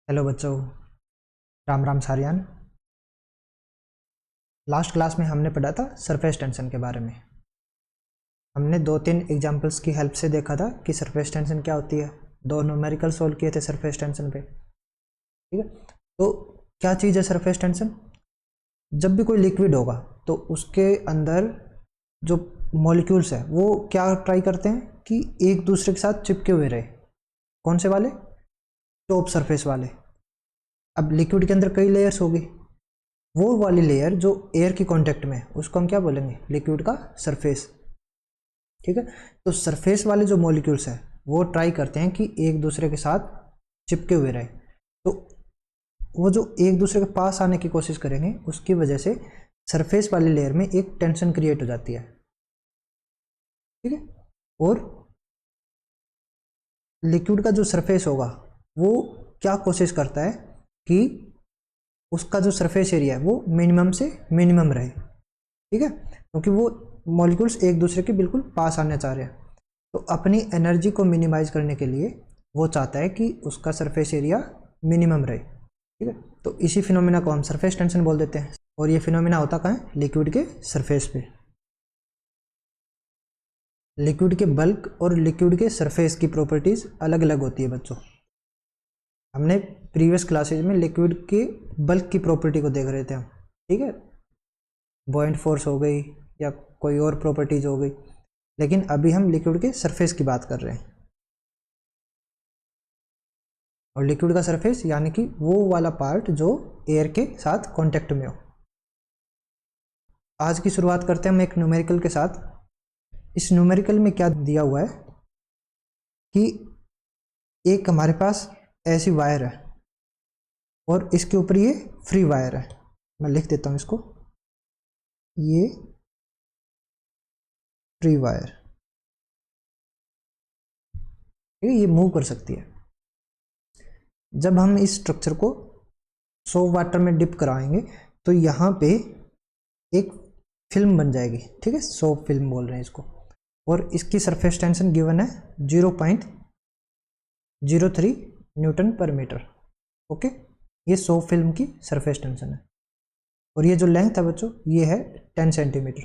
Hello बच्चों, Ram Ram सारियान। Last class में हमने पढ़ा था सरफेस टेंशन के बारे में। हमने दो तीन एग्जांपल्स की हेल्प से देखा था कि सरफेस टेंशन क्या होती है। दो न्यूमेरिकल सोल्व किए थे सरफेस टेंशन पे। ठीक है, तो क्या चीज़ है सरफेस टेंशन? जब भी कोई लिक्विड होगा तो उसके अंदर जो मॉलिक्यूल्स है वो क्या ट्राई करते हैं कि एक दूसरे के साथ चिपके हुए रहे। कौन से वाले? टॉप सरफेस वाले। अब लिक्विड के अंदर कई लेयर्स होगी, वो वाली लेयर जो एयर की कांटेक्ट में है उसको हम क्या बोलेंगे? लिक्विड का सरफेस। ठीक है, तो सरफेस वाले जो मॉलिक्यूल्स है वो ट्राई करते हैं कि एक दूसरे के साथ चिपके हुए रहे। तो वो जो एक दूसरे के पास आने की कोशिश करेंगे उसकी वजह से सरफेस वाली लेयर में एक टेंशन क्रिएट हो जाती है। ठीक है, और लिक्विड का जो सरफेस होगा वो क्या कोशिश करता है कि उसका जो सरफेस एरिया है वो मिनिमम से मिनिमम रहे। ठीक है, क्योंकि वो मॉलिक्यूल्स एक दूसरे के बिल्कुल पास आने चाह रहे हैं, तो अपनी एनर्जी को मिनिमाइज करने के लिए वो चाहता है कि उसका सरफेस एरिया मिनिमम रहे। ठीक है, तो इसी फिनोमिना को हम सरफेस टेंशन बोल देते हैं। और ये फिनोमिना होता कहाँ है? लिक्विड के सरफेस पे। लिक्विड के बल्क और लिक्विड के सरफेस की प्रॉपर्टीज अलग अलग होती है बच्चों। हमने प्रीवियस क्लासेज में लिक्विड के बल्क की प्रॉपर्टी को देख रहे थे हम। ठीक है, बॉइंट फोर्स हो गई या कोई और प्रॉपर्टीज हो गई, लेकिन अभी हम लिक्विड के सरफेस की बात कर रहे हैं। और लिक्विड का सरफेस यानी कि वो वाला पार्ट जो एयर के साथ कांटेक्ट में हो। आज की शुरुआत करते हैं हम एक न्यूमेरिकल के साथ। इस न्यूमेरिकल में क्या दिया हुआ है कि एक हमारे पास ऐसी वायर है और इसके ऊपर ये फ्री वायर है। मैं लिख देता हूं इसको, ये फ्री वायर। ठीक है, ये मूव कर सकती है। जब हम इस स्ट्रक्चर को सोप वाटर में डिप कराएंगे तो यहाँ पे एक फिल्म बन जाएगी। ठीक है, सोप फिल्म बोल रहे हैं इसको। और इसकी सरफेस टेंशन गिवन है 0.03 न्यूटन पर मीटर। ओके, ये सोप फिल्म की सरफेस टेंशन है। और ये जो लेंथ है बच्चों ये है 10 सेंटीमीटर।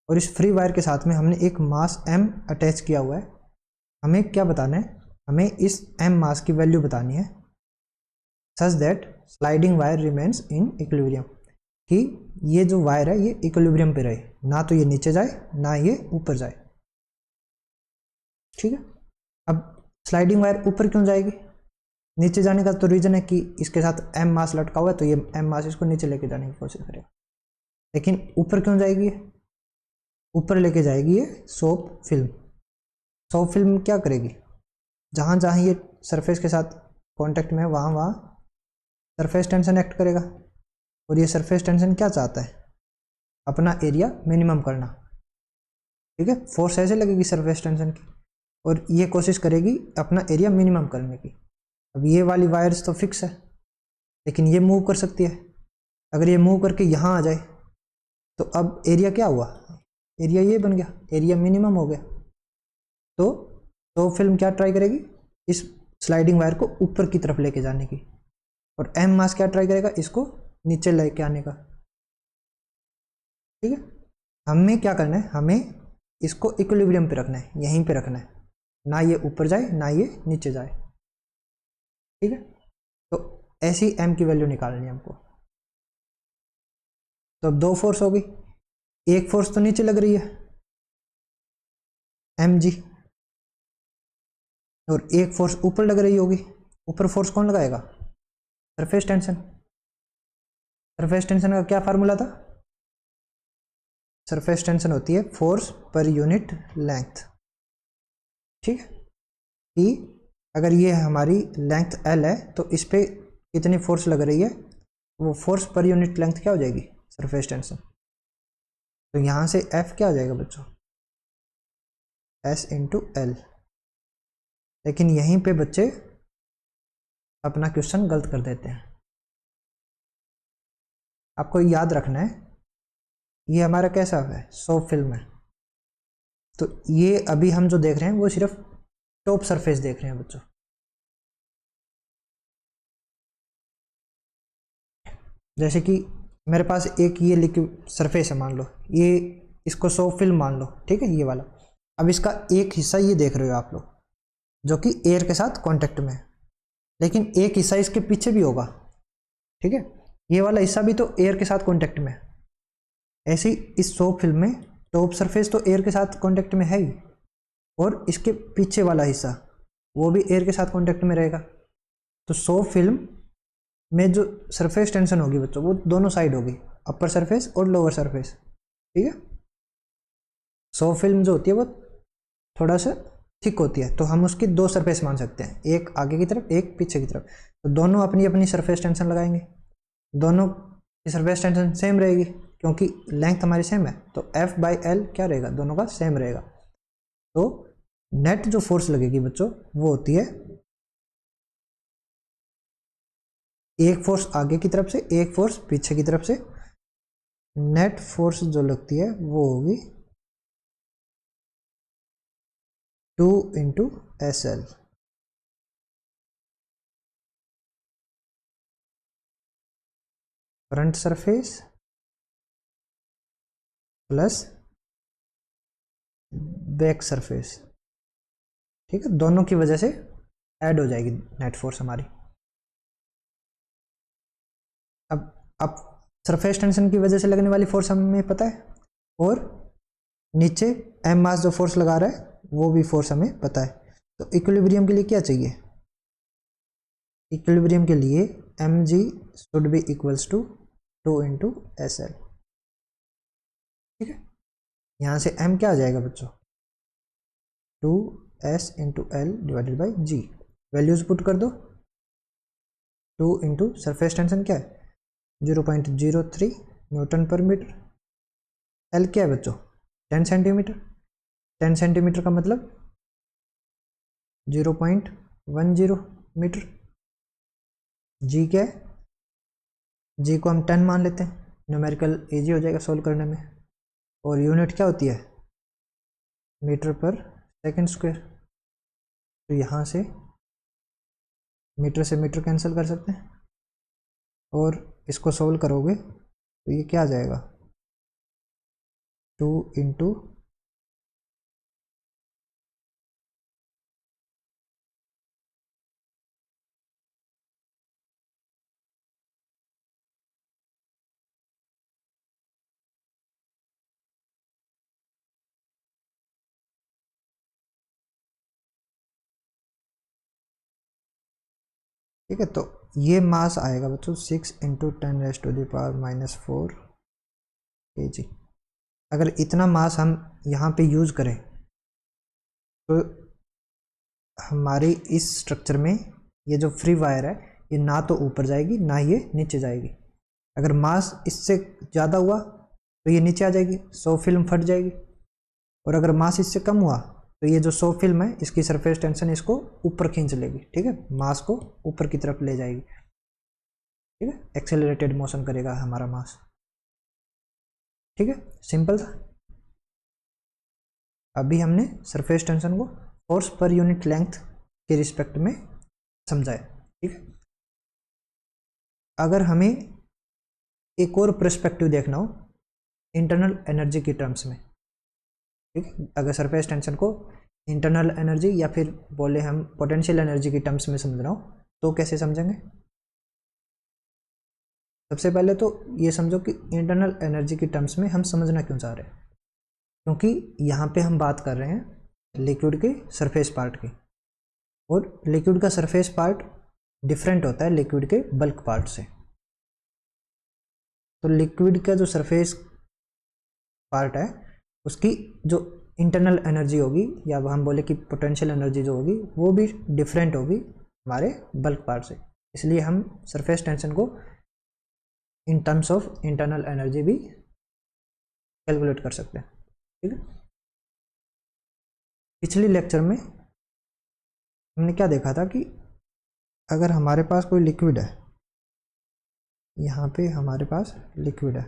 और इस फ्री वायर के साथ में हमने एक मास m अटैच किया हुआ है। हमें क्या बताना है? हमें इस m मास की वैल्यू बतानी है such that sliding wire remains in equilibrium, कि ये जो वायर है ये इक्विलिब्रियम पे रहे, ना तो ये नीचे जाए ना ये ऊपर जाए। ठीक है, अब स्लाइडिंग वायर ऊपर क्यों जाएगी? नीचे जाने का तो रीजन है कि इसके साथ m मास लटका हुआ है, तो ये m मास इसको नीचे लेके जाने की कोशिश करेगा। लेकिन ऊपर क्यों जाएगी? ऊपर लेके जाएगी ये सोप फिल्म। सोप फिल्म क्या करेगी? जहां जहां ये सरफेस के साथ कांटेक्ट में है वहां वहां सरफेस टेंशन एक्ट करेगा। और ये सरफेस टेंशन क्या चाहता है? अपना एरिया मिनिमम करना। ठीक है, फोर्स ऐसे लगेगी सरफेस टेंशन की और ये कोशिश करेगी अपना एरिया मिनिमम करने की। अब ये वाली वायर्स तो फिक्स है, लेकिन ये मूव कर सकती है। अगर ये मूव करके यहाँ आ जाए तो अब एरिया क्या हुआ? एरिया ये बन गया, एरिया मिनिमम हो गया। तो फिल्म क्या ट्राई करेगी? इस स्लाइडिंग वायर को ऊपर की तरफ लेके जाने की। और m मास क्या ट्राई करेगा? इसको नीचे लेके आने का। ठीक है, हमें क्या करना है? हमें इसको इक्विलिब्रियम पे रखना है, यहीं पे रखना है, ना ये ऊपर जाए ना ये नीचे जाए। ठीक है, तो ऐसी m की वैल्यू निकालनी है हमको। तो अब दो फोर्स हो गई, एक फोर्स तो नीचे लग रही है mg, और एक फोर्स ऊपर लग रही होगी। ऊपर फोर्स कौन लगाएगा? Surface tension. सरफेस टेंशन का क्या फार्मूला था? सरफेस टेंशन होती है फोर्स पर यूनिट लेंथ। ठीक है, कि अगर ये हमारी लेंथ l है तो इस पे कितनी फोर्स लग रही है, वो फोर्स पर यूनिट लेंथ क्या हो जाएगी? Surface tension. तो यहां से F क्या आ जाएगा बच्चों? S into L. लेकिन यहीं पे बच्चे अपना क्वेश्चन गलत कर देते हैं। आपको याद रखना है ये हमारा कैसा है? सोप फिल्म है। तो ये अभी हम जो देख रहे हैं वो सिर्फ टॉप सरफेस देख रहे हैं बच्चों। जैसे कि मेरे पास एक ये लिक्विड सरफेस है, मान लो ये, इसको सॉफ्ट फिल्म मान लो, ठीक है, ये वाला। अब इसका एक हिस्सा ये देख रहे हो आप लोग, जो कि एयर के साथ कांटेक्ट में है, लेकिन एक हिस्सा इसके पीछे भी होगा, ठीक है, ये वाला हिस्सा भी तो एयर के साथ कांटेक्ट में है। ऐसे ही इस सॉफ्ट फिल्म में टॉप सरफेस तो एयर के साथ कांटेक्ट में है ही, और इसके पीछे वाला हिस्सा वो भी एयर के साथ कांटेक्ट में रहेगा। तो सॉफ्ट फिल्म में जो सरफेस टेंशन होगी बच्चों, वो दोनों साइड होगी, अपर सरफेस और लोअर सरफेस, ठीक है। सॉफ्ट फिल्म जो होती है वो थोड़ा सा थिक होती है, तो हम उसकी दो सरफेस मान सकते हैं, एक आगे की तरफ, एक पीछे की तरफ। तो दोनों अपनी अपनी सरफेस टेंशन लगाएंगे, दोनों की सरफेस टेंशन सेम रहेगी, क्योंकि लेंथ हमारी सेम है, तो F/L क्या रहेगा, दोनों का सेम रहेगा। तो नेट जो फोर्स लगेगी बच्चों वो होती है, एक फोर्स आगे की तरफ से, एक फोर्स पीछे की तरफ से। नेट फोर्स जो लगती है वो होगी 2 × SL। Front surface plus back surface, ठीक है, दोनों की वजह से ऐड हो जाएगी नेट फोर्स हमारी। अब सरफेस टेंशन की वजह से लगने वाली फोर्स हमें पता है, और नीचे एम मास जो फोर्स लगा रहा है वो भी फोर्स हमें पता है। तो इक्विलिब्रियम के लिए क्या चाहिए, इक्विलिब्रियम के लिए mg should be equals to 2 × SL, ठीक है। यहां से m क्या आ जाएगा बच्चों, 2s × L divided by g, values put कर दो। 2 × सरफेस टेंशन क्या है 0.03 न्यूटन पर मीटर, L क्या है बच्चों 10 सेंटीमीटर, 10 सेंटीमीटर का मतलब 0.10 मीटर। G क्या है, G को हम 10 मान लेते हैं, न्यूमेरिकल इजी हो जाएगा सॉल्व करने में, और यूनिट क्या होती है मीटर पर सेकंड स्क्वायर। तो यहाँ से मीटर कैंसिल कर सकते हैं, और इसको सोल्व करोगे तो ये क्या आ जाएगा 2 × ठीक है। तो ये मास आएगा बच्चों 6 × 10⁻⁻⁴ kg। अगर इतना मास हम यहाँ पे यूज करें तो हमारे इस स्ट्रक्चर में ये जो फ्री वायर है ये ना तो ऊपर जाएगी ना ये नीचे जाएगी। अगर मास इससे ज़्यादा हुआ तो ये नीचे आ जाएगी, 100 फिल्म फट जाएगी, और अगर मास इससे कम हुआ तो ये जो 100 फिल्म है इसकी सरफेस टेंशन इसको ऊपर खींच लेगी, ठीक है, मास को ऊपर की तरफ ले जाएगी, ठीक है, एक्सेलरेटेड मोशन करेगा हमारा मास, ठीक है, सिंपल था। अभी हमने सरफेस टेंशन को फोर्स पर यूनिट लेंथ के रिस्पेक्ट में समझाया, ठीक है। अगर हमें एक और पर्सपेक्टिव देखना हो इंटरनल एनर्जी की टर्म्स में, ठीक है, अगर सरफेस टेंशन को इंटरनल एनर्जी या फिर बोले हम पोटेंशियल एनर्जी की टर्म्स में समझना हो तो कैसे समझेंगे। सबसे पहले तो ये समझो कि इंटरनल एनर्जी की टर्म्स में हम समझना क्यों चाह रहे हैं, क्योंकि यहाँ पे हम बात कर रहे हैं लिक्विड के सरफेस पार्ट की, और लिक्विड का सरफेस पार्ट डिफरेंट होता है लिक्विड के बल्क पार्ट से। तो लिक्विड का जो सरफेस पार्ट है उसकी जो इंटरनल एनर्जी होगी या हम बोले कि पोटेंशियल एनर्जी जो होगी वो भी डिफरेंट होगी हमारे बल्क पार्ट से, इसलिए हम सरफेस टेंशन को in terms of internal energy भी कैलकुलेट कर सकते हैं, ठीक है। पिछले लेक्चर में हमने क्या देखा था कि अगर हमारे पास कोई लिक्विड है, यहाँ पे हमारे पास लिक्विड है,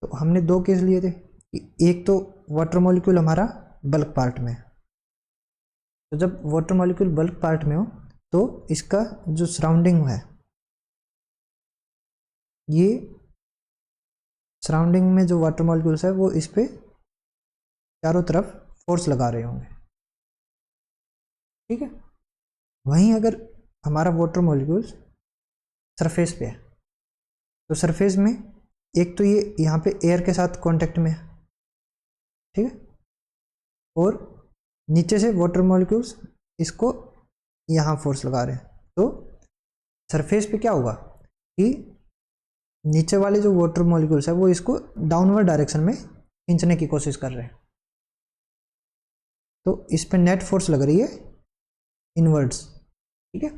तो हमने दो केस लिए थे कि एक तो वाटर मॉलिक्यूल हमारा बल्क पार्ट में है, तो जब वाटर मॉलिक्यूल बल्क पार्ट में हो तो इसका जो सराउंडिंग है ये सराउंडिंग में जो वाटर मॉलिक्यूल्स है वो इस पे चारों तरफ फोर्स लगा रहे होंगे, ठीक है। वहीं अगर हमारा वाटर मॉलिक्यूल्स सरफेस पे है तो सरफेस में एक तो ये यहाँ पे एयर के साथ कांटेक्ट में है, ठीक है, और नीचे से वाटर मॉलिक्यूल्स इसको यहाँ फोर्स लगा रहे हैं। तो सरफेस पे क्या होगा कि नीचे वाले जो वाटर मॉलिक्यूल्स है वो इसको डाउनवर्ड डायरेक्शन में खींचने की कोशिश कर रहे हैं, तो इस पे नेट फोर्स लग रही है इनवर्ड्स, ठीक है।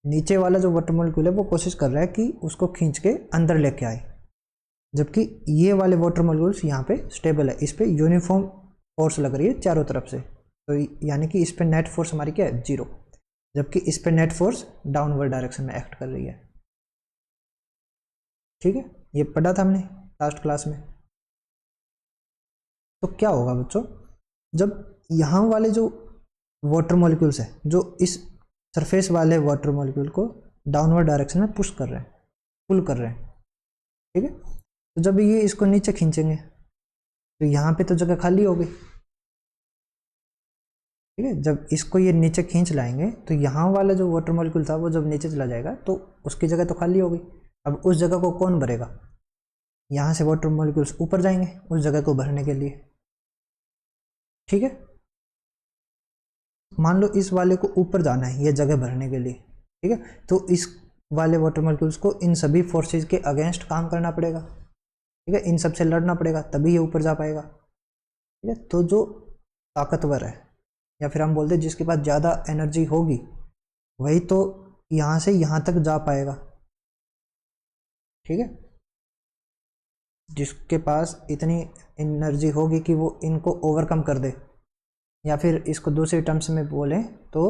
नीचे वाला जो वाटर मॉलिक्यूल है वो कोशिश कर रहा है कि उसको खींच के अंदर लेके आए, जबकि ये वाले वाटर मॉलिक्यूल्स यहाँ पे स्टेबल है, इस पे यूनिफॉर्म फोर्स लग रही है चारों तरफ से, तो यानी कि इस पे नेट फोर्स हमारी क्या है, 0, जबकि इस पे नेट फोर्स डाउनवर्ड डायरेक्शन में एक्ट कर रही है, ठीक है। ये पढ़ा था हमने लास्ट क्लास में। तो क्या होगा बच्चों, जब यहाँ वाले जो वाटर मॉलिक्यूल्स है जो इस सरफेस वाले वाटर मॉलिक्यूल को डाउनवर्ड डायरेक्शन में पुश कर रहे हैं, पुल कर रहे हैं, ठीक है, तो जब ये इसको नीचे खींचेंगे तो यहाँ पे तो जगह खाली हो गई, ठीक है। जब इसको ये नीचे खींच लाएंगे तो यहाँ वाला जो वाटर मॉलिक्यूल था वो जब नीचे चला जाएगा तो उसकी जगह तो खाली हो गई। अब उस जगह को कौन भरेगा, यहाँ से वाटर मॉलिक्यूल्स ऊपर जाएंगे उस जगह को भरने के लिए, ठीक है। मान लो इस वाले को ऊपर जाना है ये जगह भरने के लिए, ठीक है, तो इस वाले वाटर मॉलिक्यूल्स को इन सभी फोर्सेस के अगेंस्ट काम करना पड़ेगा, ठीक है, इन सब से लड़ना पड़ेगा तभी ये ऊपर जा पाएगा, ठीक है। तो जो ताकतवर है या फिर हम बोलते हैं जिसके पास ज़्यादा एनर्जी होगी वही तो यहाँ से यहाँ तक जा पाएगा, ठीक है। जिसके पास इतनी एनर्जी होगी कि वो इनको ओवरकम कर दे, या फिर इसको दूसरे टर्म्स में बोलें तो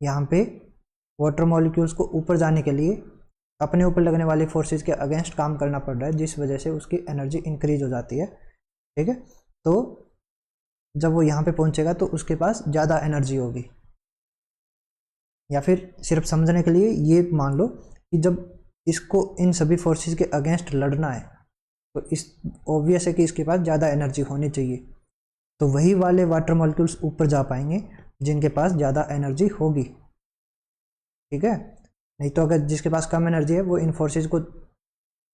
यहाँ पे वाटर मॉलिक्यूल्स को ऊपर जाने के लिए अपने ऊपर लगने वाली फोर्सेस के अगेंस्ट काम करना पड़ रहा है, जिस वजह से उसकी एनर्जी इंक्रीज हो जाती है, ठीक है। तो जब वो यहाँ पे पहुँचेगा तो उसके पास ज़्यादा एनर्जी होगी, या फिर सिर्फ समझने के लिए ये मान लो कि जब इसको इन सभी फोर्सेस के अगेंस्ट लड़ना है तो इस ऑब्वियस है कि इसके पास ज़्यादा एनर्जी होनी चाहिए, तो वही वाले वाटर मॉलिक्यूल्स ऊपर जा पाएंगे जिनके पास ज़्यादा एनर्जी होगी, ठीक है। नहीं तो अगर जिसके पास कम एनर्जी है वो इन फोर्सेस को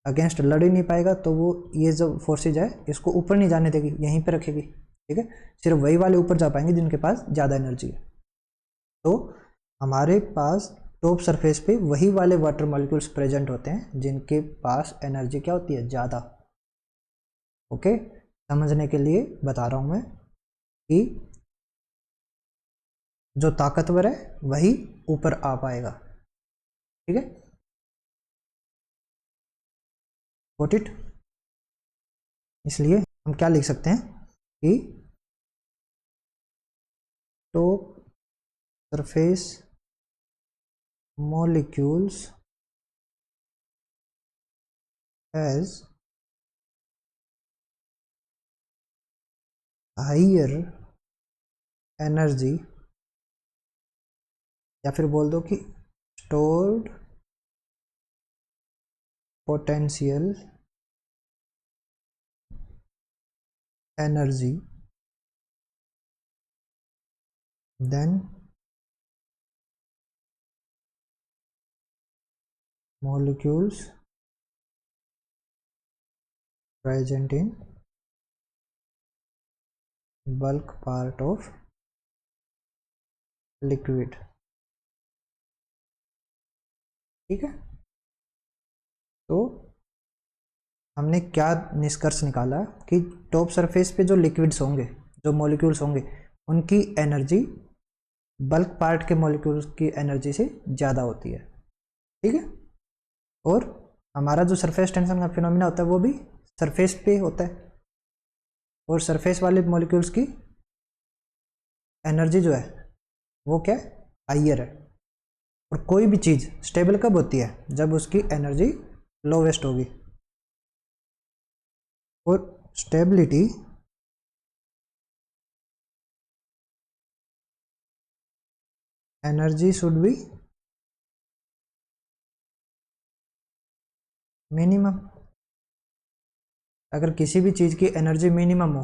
अगेंस्ट लड़ ही नहीं पाएगा, तो वो ये जो फोर्सेज है इसको ऊपर नहीं जाने देगी, यहीं पे रखेगी, ठीक है। सिर्फ वही वाले ऊपर जा पाएंगे जिनके पास ज़्यादा एनर्जी है। तो हमारे पास टॉप सरफेस पे वही वाले वाटर मॉलिक्यूल्स प्रेजेंट होते हैं जिनके पास एनर्जी क्या होती है, ज़्यादा। ओके, समझने के लिए बता रहा हूँ मैं कि जो ताकतवर है वही ऊपर आ पाएगा, ठीक है। Got it. इसलिए हम क्या लिख सकते हैं कि top surface molecules has higher energy, या फिर बोल दो कि stored potential energy than molecules present in bulk part of liquid, ठीक है। तो हमने क्या निष्कर्ष निकाला कि टॉप सरफेस पे जो लिक्विड्स होंगे, जो मॉलिक्यूल्स होंगे, उनकी एनर्जी बल्क पार्ट के मॉलिक्यूल्स की एनर्जी से ज़्यादा होती है, ठीक है। और हमारा जो सरफेस टेंशन का फिनोमिना होता है वो भी सरफेस पे होता है, और सरफेस वाले मॉलिक्यूल्स की एनर्जी जो है वो क्या है, हाइयर है। और कोई भी चीज़ स्टेबल कब होती है, जब उसकी एनर्जी लोवेस्ट होगी, और stability energy should be minimum. अगर किसी भी चीज़ की एनर्जी मिनिमम हो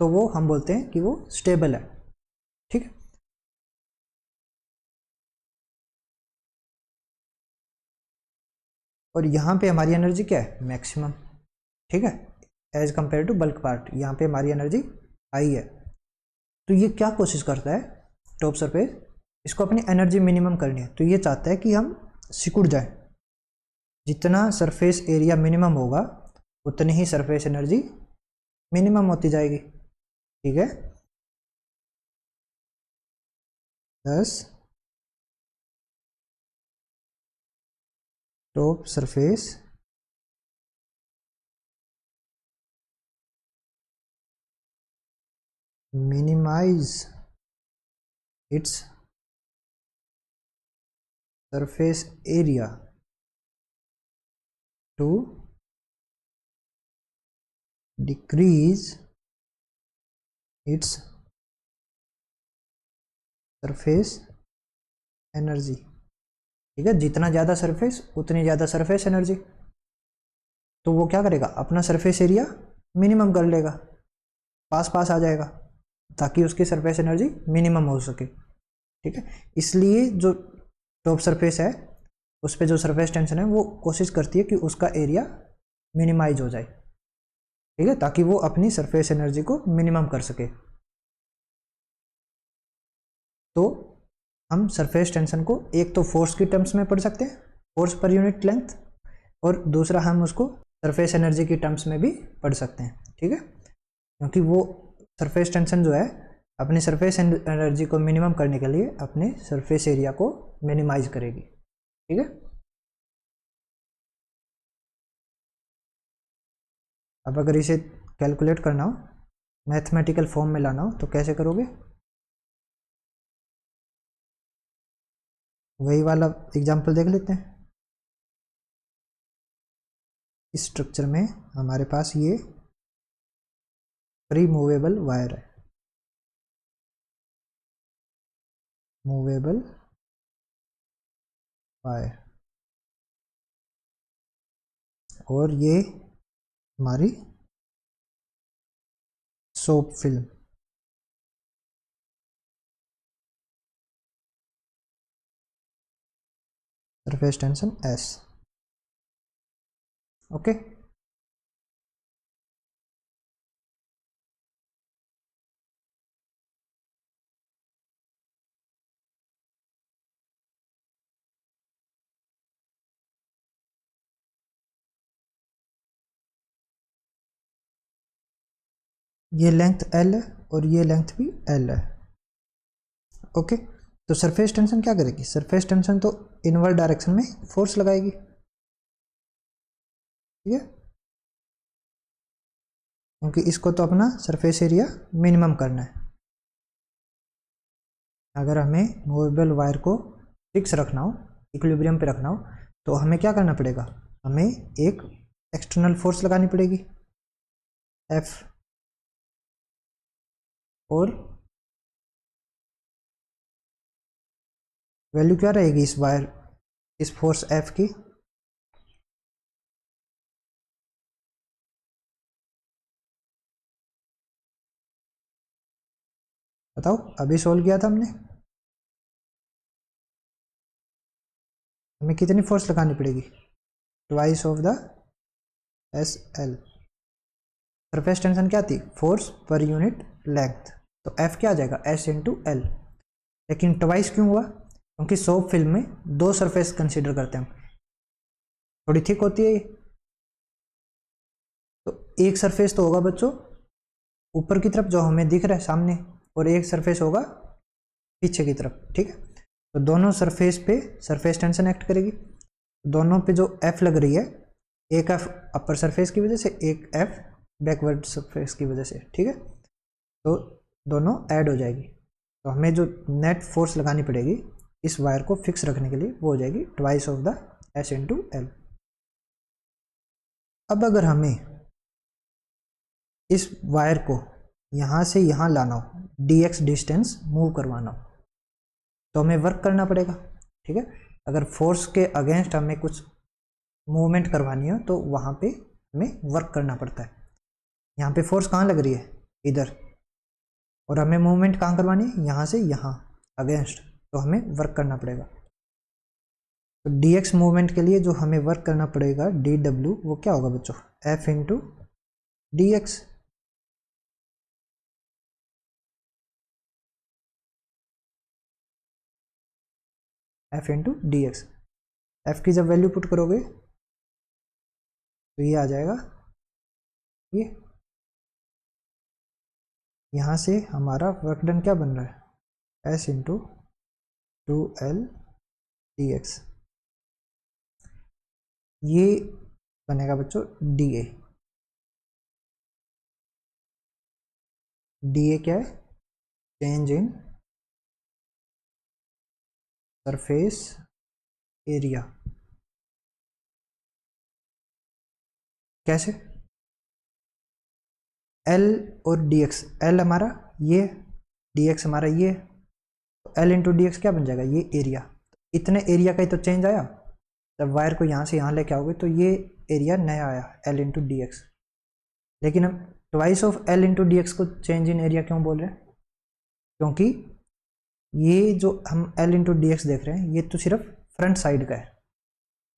तो वो हम बोलते हैं कि वो स्टेबल है। ठीक है, और यहाँ पे हमारी एनर्जी क्या है, मैक्सिमम। ठीक है, as compare to bulk part यहाँ पे हमारी एनर्जी हाई है। तो ये क्या कोशिश करता है, टॉप सरफेस, इसको अपनी एनर्जी मिनिमम करनी है, तो ये चाहता है कि हम सिकुड़ जाए। जितना सरफेस एरिया मिनिमम होगा उतनी ही सरफेस एनर्जी मिनिमम होती जाएगी। ठीक है, thus top surface minimize its surface area to decrease its surface energy। ठीक है, जितना ज़्यादा सरफेस उतनी ज़्यादा सरफेस एनर्जी। तो वो क्या करेगा, अपना सरफेस एरिया मिनिमम कर लेगा, पास पास आ जाएगा, ताकि उसकी सरफेस एनर्जी मिनिमम हो सके। ठीक है, इसलिए जो टॉप सरफेस है उस पर जो सरफेस टेंशन है वो कोशिश करती है कि उसका एरिया मिनिमाइज हो जाए। ठीक है, ताकि वो अपनी सरफेस एनर्जी को मिनिमम कर सके। तो हम सरफेस टेंशन को एक तो फोर्स की टर्म्स में पढ़ सकते हैं, फोर्स पर यूनिट लेंथ, और दूसरा हम उसको सरफेस एनर्जी की टर्म्स में भी पढ़ सकते हैं। ठीक है, क्योंकि वो सरफेस टेंशन जो है अपनी सरफेस एनर्जी को मिनिमम करने के लिए अपने सरफेस एरिया को मिनिमाइज करेगी। ठीक है, अब अगर इसे कैलकुलेट करना हो, मैथमेटिकल फॉर्म में लाना हो, तो कैसे करोगे, वही वाला एग्जांपल देख लेते हैं। इस स्ट्रक्चर में हमारे पास ये फ्री मूवेबल वायर है, मूवेबल वायर, और ये हमारी soap film. Surface tension S. Okay, ये लेंथ एल है और ये लेंथ भी एल है। ओके, तो सरफेस टेंशन क्या करेगी, सरफेस टेंशन तो इनवर्ड डायरेक्शन में फोर्स लगाएगी। ठीक है, क्योंकि इसको तो अपना सरफेस एरिया मिनिमम करना है। अगर हमें मूवेबल वायर को फिक्स रखना हो, इक्विलिब्रियम पे रखना हो, तो हमें क्या करना पड़ेगा, हमें एक एक्सटर्नल फोर्स लगानी पड़ेगी F, और वैल्यू क्या रहेगी इस वायर, इस फोर्स F की, बताओ, अभी सोल्व किया था हमने। हमें कितनी फोर्स लगानी पड़ेगी, twice of the S L. Surface tension क्या थी, फोर्स पर यूनिट लेंथ, तो F क्या आ जाएगा, S इंटू एल। लेकिन ट्वाइस क्यों हुआ, क्योंकि सोप फिल्म में दो सरफेस कंसीडर करते हैं हम, थोड़ी थिक होती है ये, तो एक सरफेस तो होगा बच्चों ऊपर की तरफ जो हमें दिख रहा है सामने, और एक सरफेस होगा पीछे की तरफ। ठीक है, तो दोनों सरफेस पे सरफेस टेंशन एक्ट करेगी। दोनों पे जो F लग रही है, एक F अपर सरफेस की वजह से, एक F बैकवर्ड सरफेस की वजह से। ठीक है, तो दोनों ऐड हो जाएगी, तो हमें जो नेट फोर्स लगानी पड़ेगी इस वायर को फिक्स रखने के लिए वो हो जाएगी twice of the S into L. अब अगर हमें इस वायर को यहाँ से यहाँ लाना हो, dx डिस्टेंस मूव करवाना हो, तो हमें वर्क करना पड़ेगा। ठीक है, अगर फोर्स के अगेंस्ट हमें कुछ मूवमेंट करवानी हो तो वहाँ पे हमें वर्क करना पड़ता है। यहाँ पे फोर्स कहाँ लग रही है, इधर, और हमें मूवमेंट कहाँ करवानी है, यहाँ से यहाँ अगेंस्ट, तो हमें वर्क करना पड़ेगा। तो dx मूवमेंट के लिए जो हमें वर्क करना पड़ेगा dw, वो क्या होगा बच्चों, f into D x. F into D x, F की जब वैल्यू पुट करोगे तो ये आ जाएगा, ये यहाँ से हमारा वर्क डन क्या बन रहा है, S into 2l D x, ये बनेगा बच्चों डी ए। डी ए क्या है, चेंज इन सरफेस एरिया। कैसे, एल और डी एक्स, एल हमारा ये, डी एक्स हमारा ये, एल इंटू डी एक्स क्या बन जाएगा, ये एरिया। इतने एरिया का ही तो चेंज आया, जब वायर को यहाँ से यहाँ लेके आओगे तो ये एरिया नया आया, एल इंटू डी एक्स। लेकिन हम twice of L into D x को चेंज इन एरिया क्यों बोल रहे हैं, क्योंकि ये जो हम एल इंटू डी एक्स देख रहे हैं ये तो सिर्फ फ्रंट साइड का है,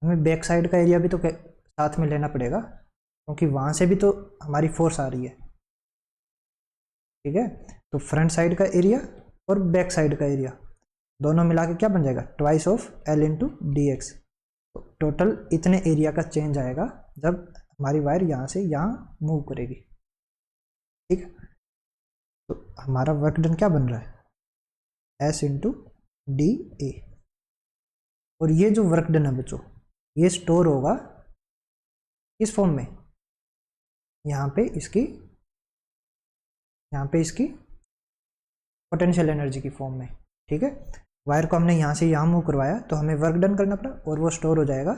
हमें बैक साइड का एरिया भी तो साथ में लेना पड़ेगा, क्योंकि वहाँ से भी तो हमारी फोर्स आ रही है। ठीक है, तो फ्रंट साइड का एरिया और बैक साइड का एरिया दोनों मिला के क्या बन जाएगा, twice of L into D x. तो टोटल इतने एरिया का चेंज आएगा जब हमारी वायर यहाँ से यहाँ मूव करेगी। ठीक, तो हमारा वर्क डन क्या बन रहा है, एस इंटू डी ए। और ये जो वर्क डन है बच्चों, ये स्टोर होगा किस फॉर्म में, यहाँ पे इसकी पोटेंशियल एनर्जी की फॉर्म में। ठीक है, वायर को हमने यहाँ से यहाँ मूव करवाया तो हमें वर्क डन करना पड़ा और वो स्टोर हो जाएगा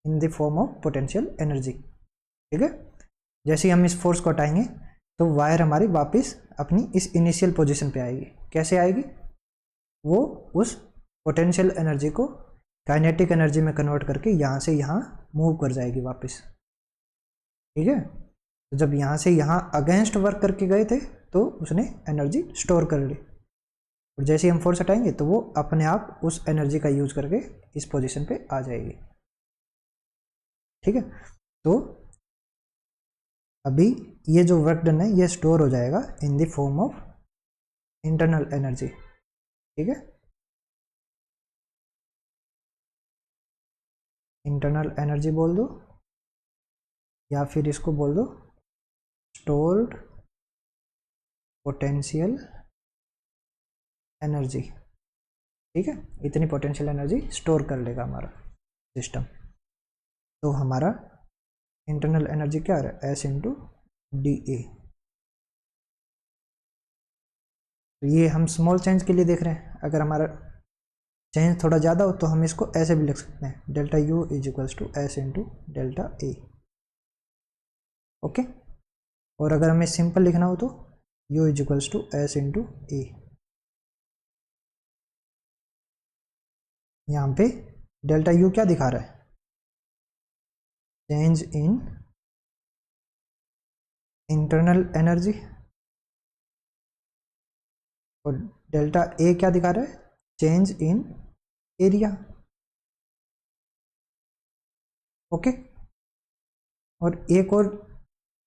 in the form of potential energy. ठीक है, जैसे ही हम इस फोर्स को हटाएंगे तो वायर हमारी वापस अपनी इस इनिशियल पोजीशन पे आएगी। कैसे आएगी, वो उस पोटेंशियल एनर्जी को काइनेटिक एनर्जी में कन्वर्ट करके यहाँ से यहाँ मूव कर जाएगी वापस। ठीक है, तो जब यहाँ से यहाँ अगेंस्ट वर्क करके गए थे तो उसने एनर्जी स्टोर कर ली, और जैसे ही हम फोर्स हटाएंगे तो वो अपने आप उस एनर्जी का यूज करके इस पोजीशन पे आ जाएगी। ठीक है, तो अभी ये जो वर्क डन है ये स्टोर हो जाएगा in the form of internal energy. ठीक है, इंटरनल एनर्जी बोल दो या फिर इसको बोल दो स्टोर्ड पोटेंशियल एनर्जी। ठीक है, इतनी पोटेंशियल एनर्जी स्टोर कर लेगा हमारा सिस्टम। तो हमारा इंटरनल एनर्जी क्या आ रहा है, एस इंटू डी ए। तो ये हम स्मॉल चेंज के लिए देख रहे हैं, अगर हमारा चेंज थोड़ा ज़्यादा हो तो हम इसको ऐसे भी लिख सकते हैं, delta U is equals to S into delta A. Okay, और अगर हमें सिंपल लिखना हो तो U is equals to S into A. यहाँ पे डेल्टा यू क्या दिखा रहा है, चेंज इन इंटरनल एनर्जी, और डेल्टा ए क्या दिखा रहा है, चेंज इन एरिया। ओके, और एक और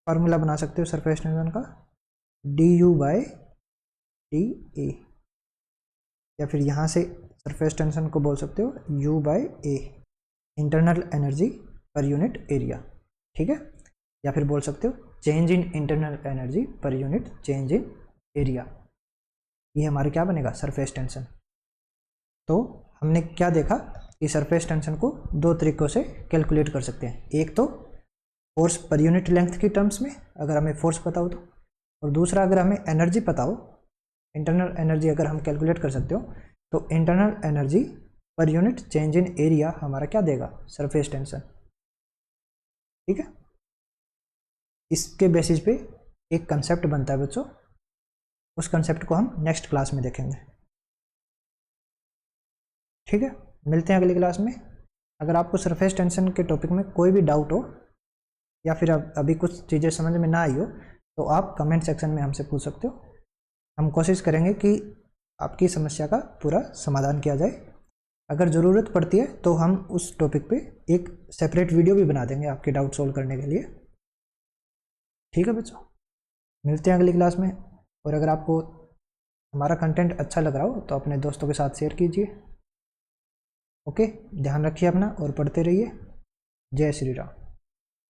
फार्मूला बना सकते हो सरफेस टेंशन का, D U by D A, या फिर यहाँ से सरफेस टेंशन को बोल सकते हो U by A, internal energy per unit area. ठीक है, या फिर बोल सकते हो change in internal energy per unit change in area. ये हमारे क्या बनेगा, सरफेस टेंशन। तो हमने क्या देखा कि सरफेस टेंशन को दो तरीकों से कैलकुलेट कर सकते हैं, एक तो फोर्स पर यूनिट लेंथ की टर्म्स में अगर हमें फोर्स पता हो तो, और दूसरा अगर हमें एनर्जी पता हो, इंटरनल एनर्जी अगर हम कैलकुलेट कर सकते हो तो internal energy per unit change in area हमारा क्या देगा, सरफेस टेंशन। ठीक है, इसके बेसिस पे एक कंसेप्ट बनता है बच्चों, उस कंसेप्ट को हम नेक्स्ट क्लास में देखेंगे। ठीक है, मिलते हैं अगली क्लास में। अगर आपको सरफेस टेंशन के टॉपिक में कोई भी डाउट हो या फिर अभी कुछ चीज़ें समझ में ना आई हो तो आप कमेंट सेक्शन में हमसे पूछ सकते हो। हम कोशिश करेंगे कि आपकी समस्या का पूरा समाधान किया जाए। अगर ज़रूरत पड़ती है तो हम उस टॉपिक पे एक सेपरेट वीडियो भी बना देंगे आपके डाउट सॉल्व करने के लिए। ठीक है बच्चों, मिलते हैं अगली क्लास में। और अगर आपको हमारा कंटेंट अच्छा लग रहा हो तो अपने दोस्तों के साथ शेयर कीजिए। ओके, ध्यान रखिए अपना और पढ़ते रहिए। जय श्री राम।